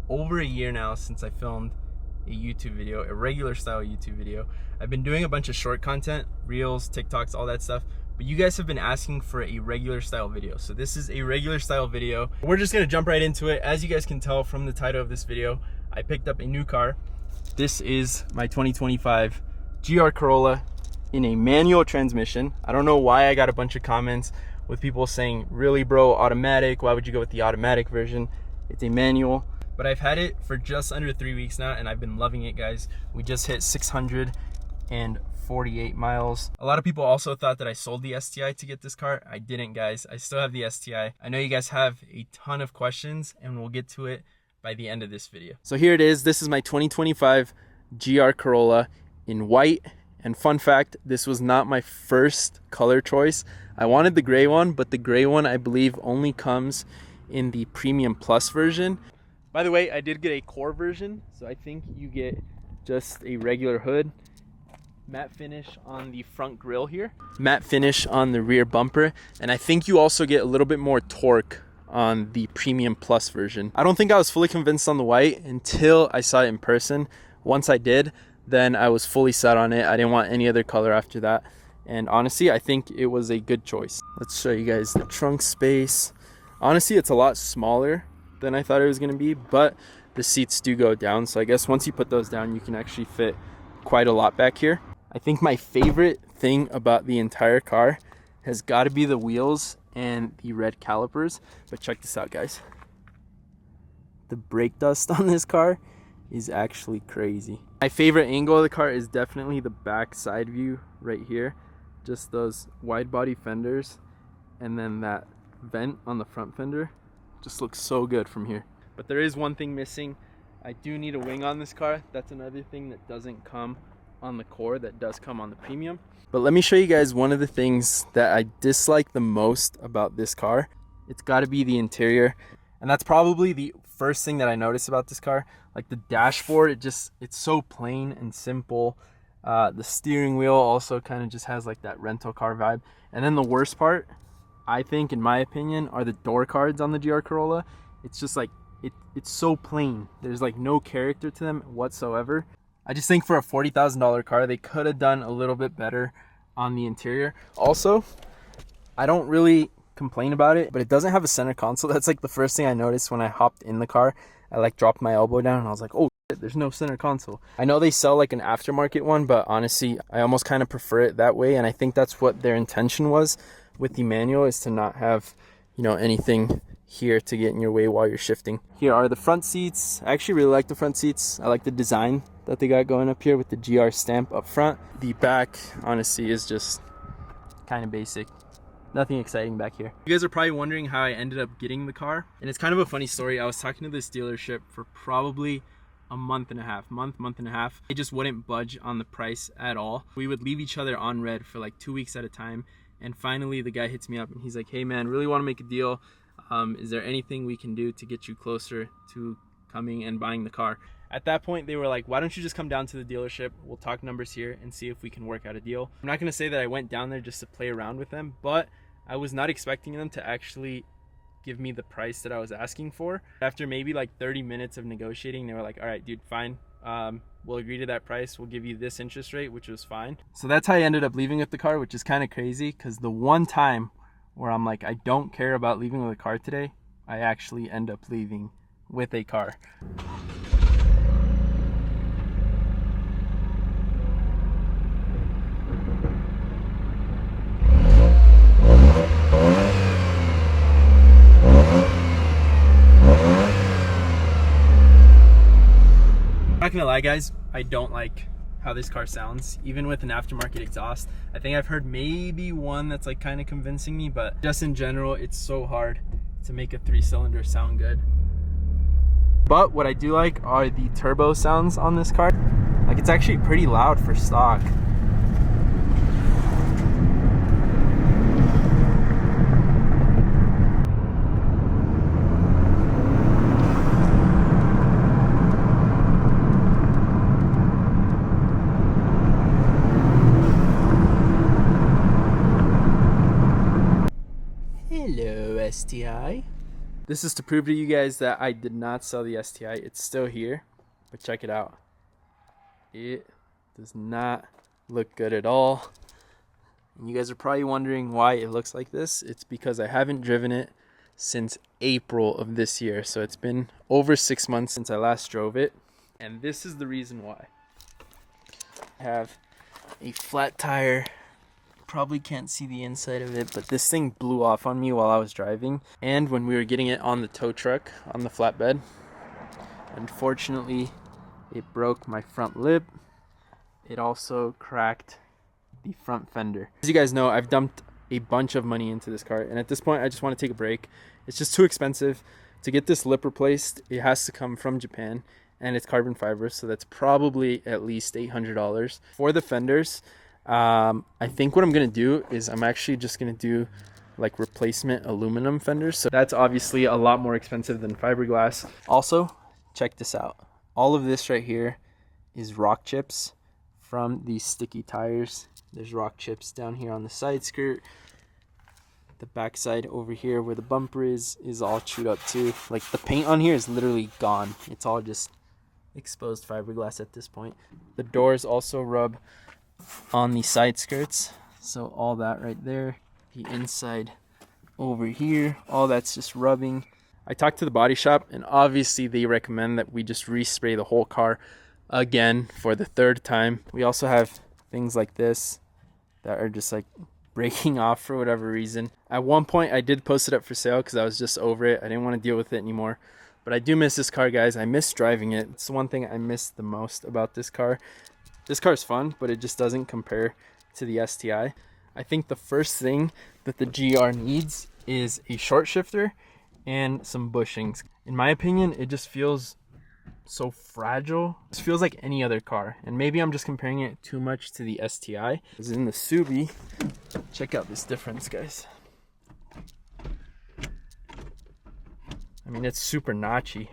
over a year now since I filmed a YouTube video, a regular style YouTube video. I've been doing a bunch of short content, reels, TikToks, all that stuff, but you guys have been asking for a regular style video. So this is a regular style video. We're just gonna jump right into it. As you guys can tell from the title of this video, I picked up a new car. This is my 2025 Gr Corolla in a manual transmission. I don't know why I got a bunch of comments with people saying, really bro, automatic, why would you go with the automatic version? It's a manual. But I've had it for just under 3 weeks now and I've been loving it, guys. We just hit 648 miles. A lot of people also thought that I sold the STI to get this car. I didn't, guys. I still have the STI. I know you guys have a ton of questions and we'll get to it by the end of this video. So here it is. This is my 2025 Gr Corolla in white. And fun fact, this was not my first color choice. I wanted the gray one, but the gray one I believe only comes in the Premium Plus version. By the way, I did get a core version, so I think you get just a regular hood, matte finish on the front grille here, matte finish on the rear bumper, and I think you also get a little bit more torque on the Premium Plus version. I don't think I was fully convinced on the white until I saw it in person. Once I did, then I was fully set on it. I didn't want any other color after that. And honestly, I think it was a good choice. Let's show you guys the trunk space. Honestly, it's a lot smaller than I thought it was gonna be, but the seats do go down. So I guess once you put those down, you can actually fit quite a lot back here. I think my favorite thing about the entire car has gotta be the wheels and the red calipers. But check this out, guys. The brake dust on this car is actually crazy. My favorite angle of the car is definitely the back side view right here. Just those wide body fenders and then that vent on the front fender just looks so good from here. But there is one thing missing. I do need a wing on this car. That's another thing that doesn't come on the core, that does come on the Premium. But let me show you guys one of the things that I dislike the most about this car. It's got to be the interior. And that's probably the first thing that I noticed about this car. Like the dashboard, it's so plain and simple. The steering wheel also kind of just has like that rental car vibe. And then the worst part, I think, in my opinion, are the door cards on the Gr Corolla. It's just like, it's so plain. There's like no character to them whatsoever. I just think for a $40,000 car, they could have done a little bit better on the interior. Also, I don't really complain about it, but it doesn't have a center console. That's like the first thing I noticed when I hopped in the car. I like dropped my elbow down and I was like, oh shit, there's no center console. I know they sell like an aftermarket one, but honestly, I almost kind of prefer it that way. And I think that's what their intention was with the manual, is to not have, you know, anything here to get in your way while you're shifting. Here are the front seats. I actually really like the front seats. I like the design that they got going up here with the GR stamp up front. The back, honestly, is just kind of basic. Nothing exciting back here. You guys are probably wondering how I ended up getting the car. And it's kind of a funny story. I was talking to this dealership for probably a month and a half. They just wouldn't budge on the price at all. We would leave each other on red for like 2 weeks at a time. And finally the guy hits me up and he's like, hey man, really want to make a deal. Is there anything we can do to get you closer to coming and buying the car? At that point, they were like, why don't you just come down to the dealership? We'll talk numbers here and see if we can work out a deal. I'm not going to say that I went down there just to play around with them, but I was not expecting them to actually give me the price that I was asking for. After maybe like 30 minutes of negotiating, they were like, all right, dude, fine. We'll agree to that price. We'll give you this interest rate, which was fine. So that's how I ended up leaving with the car, which is kind of crazy because the one time where I'm like, I don't care about leaving with a car today, I actually end up leaving with a car. Not gonna lie, guys, I don't like how this car sounds, even with an aftermarket exhaust. I think I've heard maybe one that's like kind of convincing me, but just in general, it's so hard to make a 3-cylinder sound good. But what I do like are the turbo sounds on this car. Like, it's actually pretty loud for stock. Hello, STI. This is to prove to you guys that I did not sell the STI. It's still here, but check it out. It does not look good at all. And you guys are probably wondering why it looks like this. It's because I haven't driven it since April of this year. So it's been over 6 months since I last drove it. And this is the reason why. I have a flat tire. Probably can't see the inside of it, but this thing blew off on me while I was driving. And when we were getting it on the tow truck, on the flatbed, unfortunately, it broke my front lip. It also cracked the front fender. As you guys know, I've dumped a bunch of money into this car, and at this point I just want to take a break. It's just too expensive to get this lip replaced. It has to come from Japan, and it's carbon fiber, so that's probably at least $800. For the fenders, I think what I'm gonna do is I'm actually just gonna do like replacement aluminum fenders. So that's obviously a lot more expensive than fiberglass. Also, check this out. All of this right here is rock chips from these sticky tires. There's rock chips down here on the side skirt. The back side over here where the bumper is all chewed up too. Like the paint on here is literally gone. It's all just exposed fiberglass at this point. The doors also rub on the side skirts. So all that right there. The inside over here, all that's just rubbing. I talked to the body shop, and obviously they recommend that we just respray the whole car again for the 3rd time. We also have things like this that are just like breaking off for whatever reason. At one point I did post it up for sale because I was just over it. I didn't want to deal with it anymore. But I do miss this car, guys. I miss driving it. It's the one thing I miss the most about this car. This car is fun, but it just doesn't compare to the STI. I think the first thing that the GR needs is a short shifter and some bushings. In my opinion, it just feels so fragile. It feels like any other car, and maybe I'm just comparing it too much to the STI. Because in the Subi, check out this difference, guys. I mean, it's super notchy.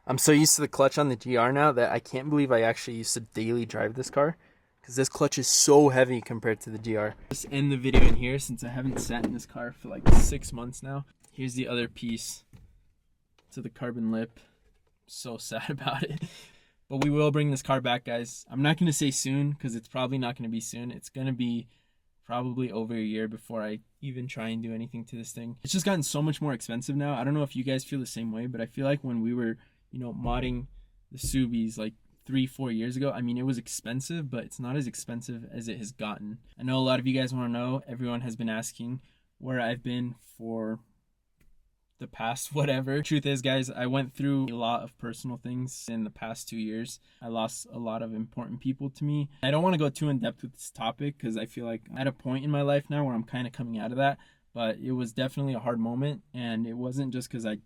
I'm so used to the clutch on the GR now that I can't believe I actually used to daily drive this car, because this clutch is so heavy compared to the GR. Just end the video in here since I haven't sat in this car for like 6 months now. Here's the other piece to the carbon lip. So sad about it, but we will bring this car back, guys. I'm not going to say soon because it's probably not going to be soon. It's going to be probably over a year before I even try and do anything to this thing. It's just gotten so much more expensive now. I don't know if you guys feel the same way, but I feel like when we were, modding the Subis like 3-4 years ago, I mean, it was expensive, but it's not as expensive as it has gotten. I know a lot of you guys want to know. Everyone has been asking where I've been for the past whatever. Truth is, guys, I went through a lot of personal things in the past 2 years. I lost a lot of important people to me. I don't want to go too in depth with this topic because I feel like I'm at a point in my life now where I'm kind of coming out of that, but it was definitely a hard moment, and it wasn't just because I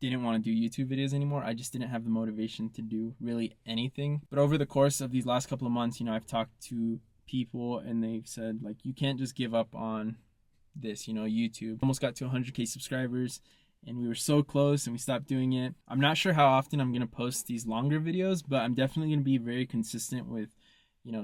didn't want to do YouTube videos anymore. I just didn't have the motivation to do really anything. But over the course of these last couple of months, I've talked to people and they've said, like, you can't just give up on this, YouTube. Almost got to 100K subscribers, and we were so close and we stopped doing it. I'm not sure how often I'm going to post these longer videos, but I'm definitely going to be very consistent with,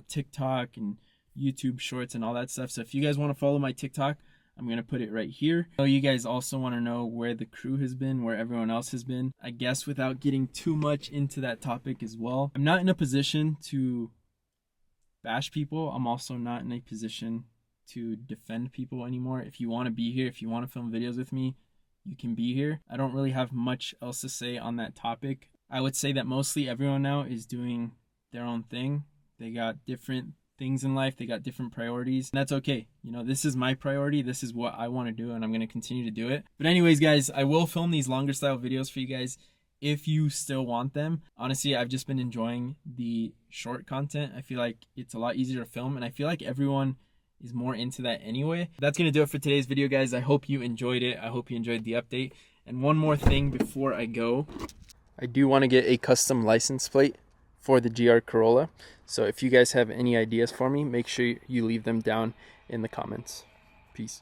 TikTok and YouTube shorts and all that stuff. So if you guys want to follow my TikTok, I'm going to put it right here. So you guys also want to know where the crew has been, where everyone else has been. I guess without getting too much into that topic as well, I'm not in a position to bash people. I'm also not in a position to defend people anymore. If you want to be here, if you want to film videos with me, you can be here. I don't really have much else to say on that topic. I would say that mostly everyone now is doing their own thing. They got different things in life. They got different priorities. And that's okay. This is my priority. This is what I want to do, and I'm going to continue to do it. But anyways, guys, I will film these longer style videos for you guys if you still want them. Honestly, I've just been enjoying the short content. I feel like it's a lot easier to film, and I feel like everyone is more into that anyway. That's gonna do it for today's video, guys. I hope you enjoyed it. I hope you enjoyed the update. And one more thing before I go, I do want to get a custom license plate for the Gr Corolla. So if you guys have any ideas for me, make sure you leave them down in the comments. Peace.